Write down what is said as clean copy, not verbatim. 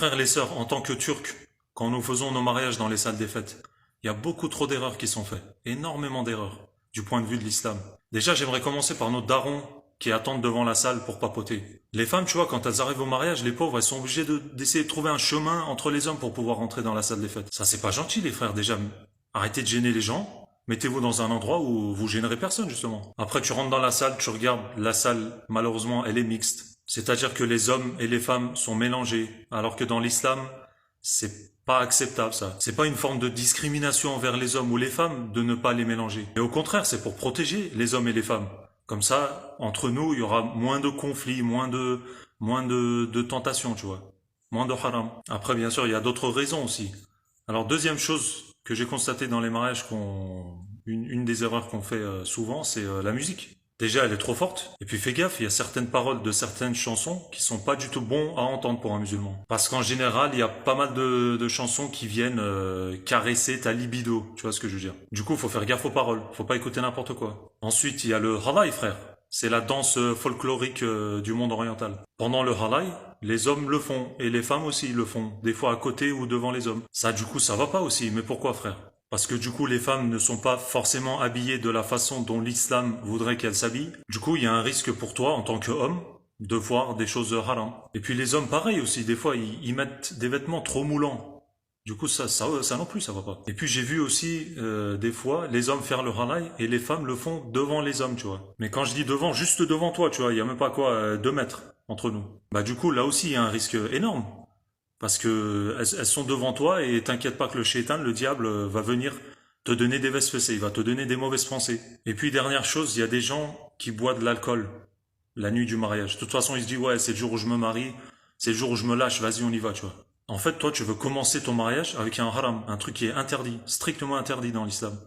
Frères et sœurs, en tant que Turcs, quand nous faisons nos mariages dans les salles des fêtes, il y a beaucoup trop d'erreurs qui sont faites. Énormément d'erreurs, du point de vue de l'islam. Déjà, j'aimerais commencer par nos darons qui attendent devant la salle pour papoter. Les femmes, tu vois, quand elles arrivent au mariage, les pauvres, elles sont obligées d'essayer de trouver un chemin entre les hommes pour pouvoir rentrer dans la salle des fêtes. Ça, c'est pas gentil, les frères, déjà. Arrêtez de gêner les gens. Mettez-vous dans un endroit où vous gênerez personne, justement. Après, tu rentres dans la salle, tu regardes, la salle, malheureusement, elle est mixte. C'est-à-dire que les hommes et les femmes sont mélangés, alors que dans l'islam, c'est pas acceptable ça. C'est pas une forme de discrimination envers les hommes ou les femmes de ne pas les mélanger. Mais au contraire, c'est pour protéger les hommes et les femmes. Comme ça, entre nous, il y aura moins de conflits, moins de tentations, tu vois. Moins de haram. Après, bien sûr, il y a d'autres raisons aussi. Alors, deuxième chose que j'ai constaté dans les mariages une des erreurs qu'on fait souvent, c'est la musique. Déjà, elle est trop forte. Et puis fais gaffe, il y a certaines paroles de certaines chansons qui sont pas du tout bons à entendre pour un musulman. Parce qu'en général, il y a pas mal de chansons qui viennent caresser ta libido. Tu vois ce que je veux dire? Du coup, faut faire gaffe aux paroles. Faut pas écouter n'importe quoi. Ensuite, il y a le halay, frère. C'est la danse folklorique du monde oriental. Pendant le halay, les hommes le font et les femmes aussi le font, des fois à côté ou devant les hommes. Ça, du coup, ça va pas aussi. Mais pourquoi, frère? Parce que du coup, les femmes ne sont pas forcément habillées de la façon dont l'islam voudrait qu'elles s'habillent. Du coup, il y a un risque pour toi, en tant qu'homme, de voir des choses haram. Et puis les hommes, pareil aussi, des fois, ils mettent des vêtements trop moulants. Du coup, ça non plus, ça va pas. Et puis j'ai vu aussi, des fois, les hommes faire le halal et les femmes le font devant les hommes, tu vois. Mais quand je dis devant, juste devant toi, tu vois, il y a même pas quoi, 2 mètres entre nous. Bah du coup, là aussi, il y a un risque énorme. Parce que elles sont devant toi et t'inquiète pas que le shaitan, le diable, va venir te donner des vestes, il va te donner des mauvaises pensées. Et puis dernière chose, il y a des gens qui boivent de l'alcool la nuit du mariage. De toute façon, ils se disent ouais, c'est le jour où je me marie, c'est le jour où je me lâche, vas-y, on y va, tu vois. En fait, toi, tu veux commencer ton mariage avec un haram, un truc qui est interdit, strictement interdit dans l'islam.